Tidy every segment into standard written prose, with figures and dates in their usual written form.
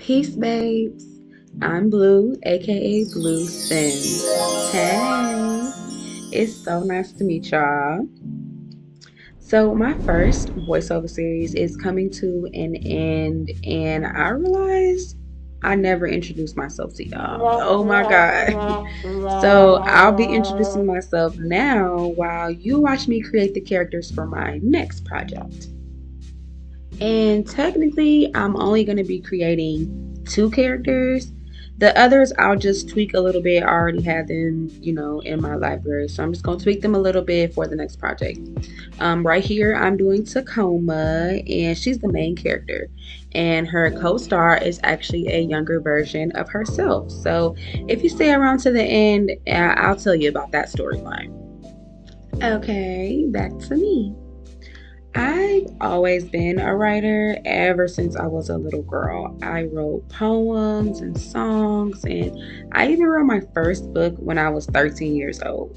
Peace, babes. I'm Blue, aka Blue Sims. Hey, it's so nice to meet y'all. So, my first voiceover series is coming to an end, and I realized I never introduced myself to y'all. Oh my God. So, I'll be introducing myself now while you watch me create the characters for my next project. And technically, I'm only going to be creating two characters. The others, I'll just tweak a little bit. I already have them, in my library. So I'm just going to tweak them a little bit for the next project. Right here, I'm doing Tacoma, and she's the main character. And her co star is actually a younger version of herself. So if you stay around to the end, I'll tell you about that storyline. Okay, back to me. I've always been a writer ever since I was a little girl. I wrote poems and songs, and I even wrote my first book when I was 13 years old.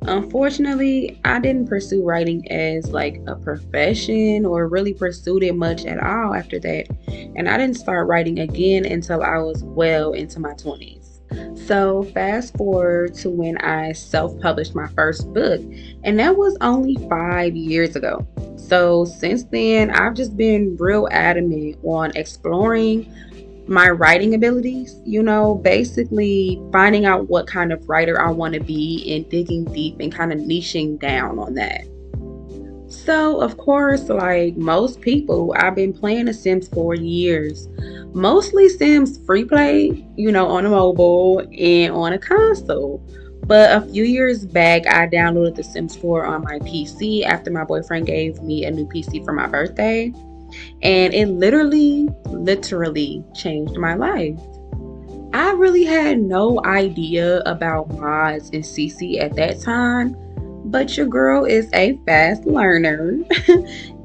Unfortunately, I didn't pursue writing as like a profession or really pursued it much at all after that. And I didn't start writing again until I was well into my 20s. So, fast forward to when I self published my first book, and that was only 5 years ago. So, since then, I've just been real adamant on exploring my writing abilities, basically finding out what kind of writer I want to be and digging deep and kind of niching down on that. So, of course, like most people, I've been playing The Sims for years. Mostly Sims free play, on a mobile and on a console. But a few years back, I downloaded The Sims 4 on my PC after my boyfriend gave me a new PC for my birthday. And it literally changed my life. I really had no idea about mods and CC at that time, but your girl is a fast learner.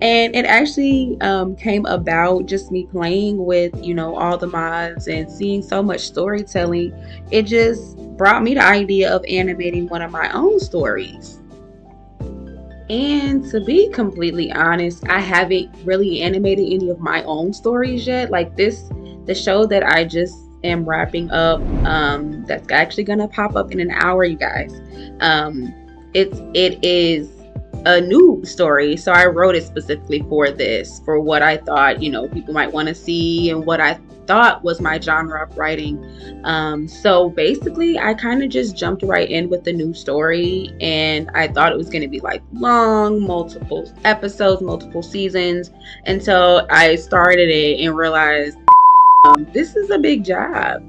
And it actually came about just me playing with, all the mods and seeing so much storytelling. It just brought me the idea of animating one of my own stories. And to be completely honest, I haven't really animated any of my own stories yet. Like the show that I just am wrapping up, that's actually gonna pop up in an hour, you guys. Um, it is a new story, so I wrote it specifically for this, for what I thought, people might want to see and what I thought was my genre of writing. So basically, I kind of just jumped right in with the new story, and I thought it was going to be like long, multiple episodes, multiple seasons, until I started it and realized this is a big job.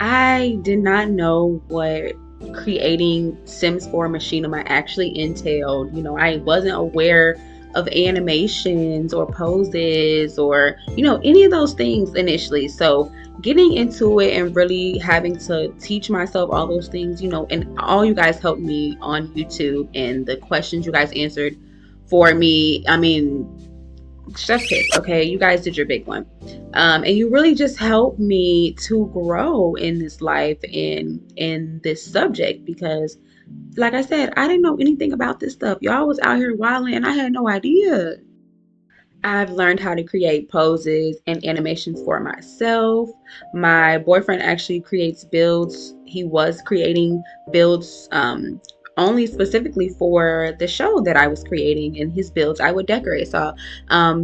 I did not know what creating Sims 4 Machinima actually entailed. I wasn't aware of animations or poses or, any of those things initially. So getting into it and really having to teach myself all those things, and all you guys helped me on YouTube and the questions you guys answered for me. I mean, chef's kiss. Okay, you guys did your big one. And you really just helped me to grow in this life and in this subject, because like I said, I didn't know anything about this stuff. Y'all was out here wilding and I had no idea. I've learned how to create poses and animations for myself. My boyfriend actually creates builds. He was creating builds only specifically for the show that I was creating, and his builds I would decorate. So,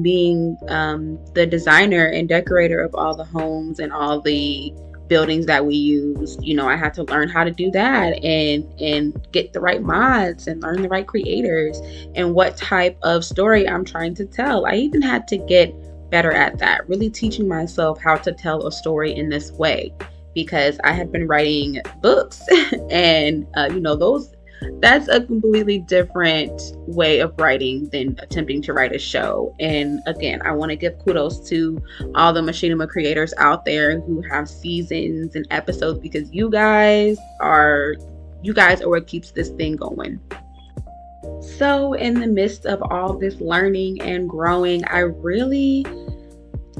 being the designer and decorator of all the homes and all the buildings that we use, I had to learn how to do that and get the right mods and learn the right creators and what type of story I'm trying to tell. I even had to get better at that, really teaching myself how to tell a story in this way, because I had been writing books and those that's a completely different way of writing than attempting to write a show. And again, I want to give kudos to all the machinima creators out there who have seasons and episodes, because you guys are what keeps this thing going. So in the midst of all this learning and growing, I really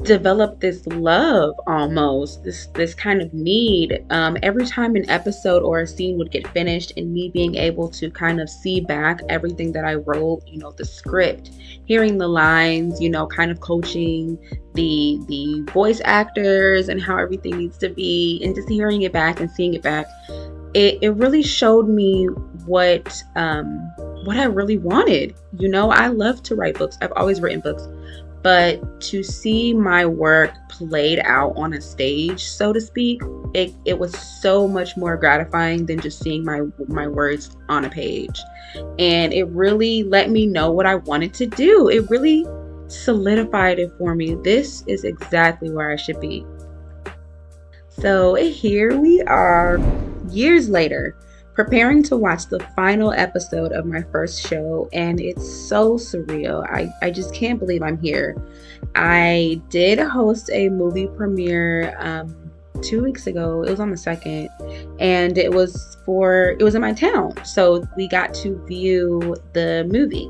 developed this love, almost this kind of need. Every time an episode or a scene would get finished, and me being able to kind of see back everything that I wrote, the script, hearing the lines, kind of coaching the voice actors and how everything needs to be, and just hearing it back and seeing it back, it really showed me what I really wanted. I love to write books. I've always written books. But to see my work played out on a stage, so to speak, it was so much more gratifying than just seeing my words on a page. And it really let me know what I wanted to do. It really solidified it for me. This is exactly where I should be. So here we are, years later, preparing to watch the final episode of my first show, and it's so surreal. I just can't believe I'm here. I did host a movie premiere 2 weeks ago. It was on the 2nd, and it was in my town. So we got to view the movie,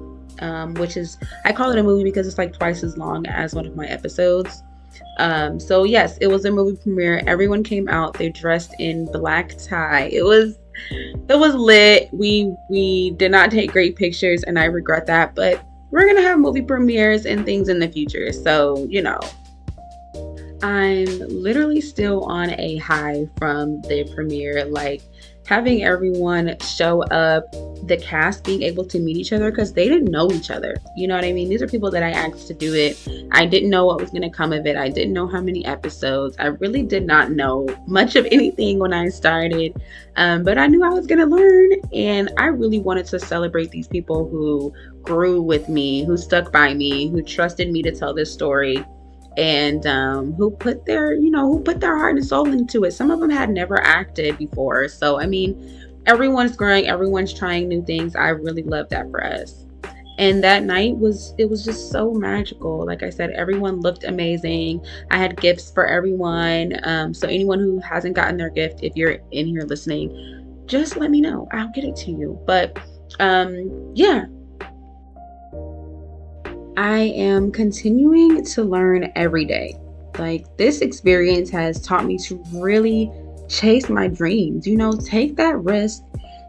which is, I call it a movie because it's like twice as long as one of my episodes. So yes, it was a movie premiere. Everyone came out. They dressed in black tie. It was lit. We did not take great pictures, and I regret that, but we're gonna have movie premieres and things in the future. So, I'm literally still on a high from the premiere, like having everyone show up, the cast being able to meet each other, because they didn't know each other. You know what I mean? These are people that I asked to do it. I didn't know what was going to come of it. I didn't know how many episodes. I really did not know much of anything when I started, but I knew I was going to learn, and I really wanted to celebrate these people who grew with me, who stuck by me, who trusted me to tell this story, and who put their heart and soul into it. Some of them had never acted before. So, I mean, everyone's growing, everyone's trying new things. I really love that for us. And that night it was just so magical. Like I said, everyone looked amazing. I had gifts for everyone. So anyone who hasn't gotten their gift, if you're in here listening, just let me know. I'll get it to you. But yeah. I am continuing to learn every day. Like, this experience has taught me to really chase my dreams, take that risk.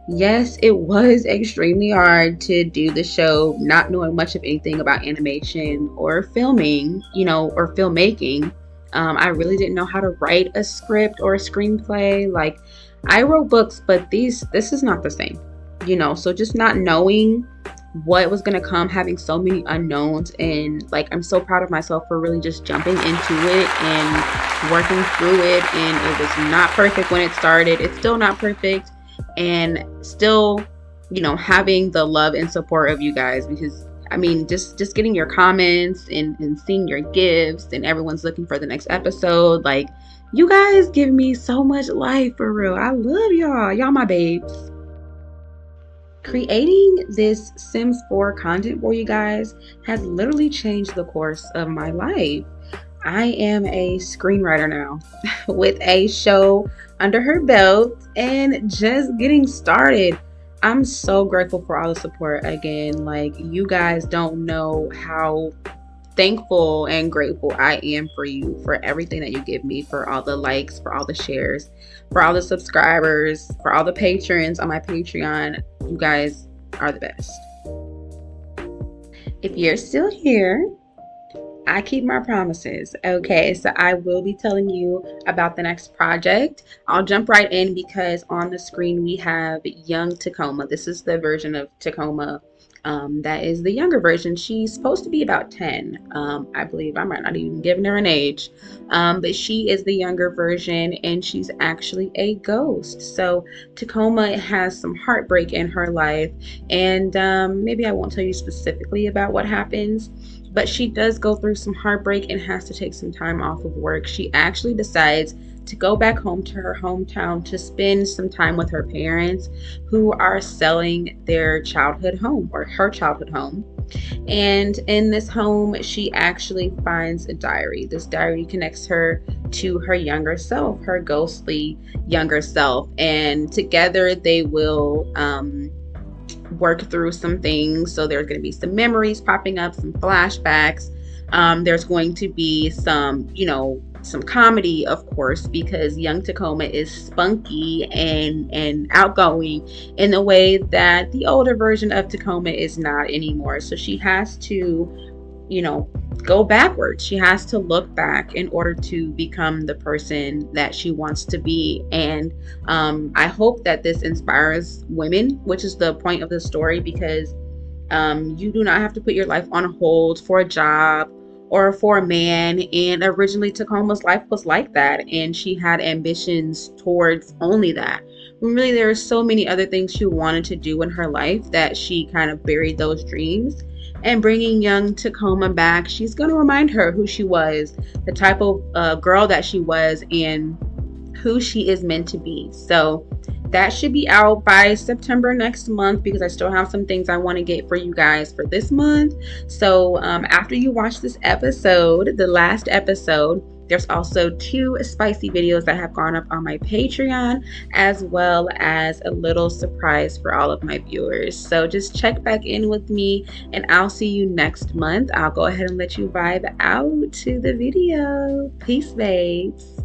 Yes, it was extremely hard to do the show, not knowing much of anything about animation or filming, or filmmaking. I really didn't know how to write a script or a screenplay. Like, I wrote books, but this is not the same, so just not knowing what was going to come, having so many unknowns, and like, I'm so proud of myself for really just jumping into it and working through it. And it was not perfect when it started. It's still not perfect, and still, having the love and support of you guys, because I mean, just getting your comments and seeing your gifts, and everyone's looking for the next episode. Like, you guys give me so much life, for real. I love y'all my babes. Creating this Sims 4 content for you guys has literally changed the course of my life. I am a screenwriter now with a show under her belt and just getting started. I'm so grateful for all the support. Again, like, you guys don't know how thankful and grateful I am for you, for everything that you give me, for all the likes, for all the shares, for all the subscribers, for all the patrons on my Patreon. You guys are the best. If you're still here, I keep my promises. Okay, so I will be telling you about the next project. I'll jump right in because on the screen we have young Tacoma. This is the version of Tacoma that is the younger version. She's supposed to be about 10, I believe. I might not even giving her an age, but she is the younger version, and she's actually a ghost. So Tacoma has some heartbreak in her life, and maybe I won't tell you specifically about what happens, but she does go through some heartbreak and has to take some time off of work. She actually decides to go back home to her hometown to spend some time with her parents, who are selling their childhood home, or her childhood home. And in this home, she actually finds a diary. This diary connects her to her younger self, her ghostly younger self. And together they will work through some things. So there's going to be some memories popping up, some flashbacks. There's going to be some, some comedy, of course, because young Tacoma is spunky and outgoing in a way that the older version of Tacoma is not anymore. So she has to, you know, go backwards. She has to look back in order to become the person that she wants to be. And I hope that this inspires women, which is the point of the story, because you do not have to put your life on hold for a job or for a man. And originally, Tacoma's life was like that, and she had ambitions towards only that. When really, there are so many other things she wanted to do in her life that she kind of buried those dreams. And bringing young Tacoma back, she's going to remind her who she was, the type of girl that she was, and who she is meant to be. So that should be out by September next month, because I still have some things I want to get for you guys for this month. So after you watch this episode, the last episode, there's also 2 spicy videos that have gone up on my Patreon, as well as a little surprise for all of my viewers. So just check back in with me, and I'll see you next month. I'll go ahead and let you vibe out to the video. Peace, babes.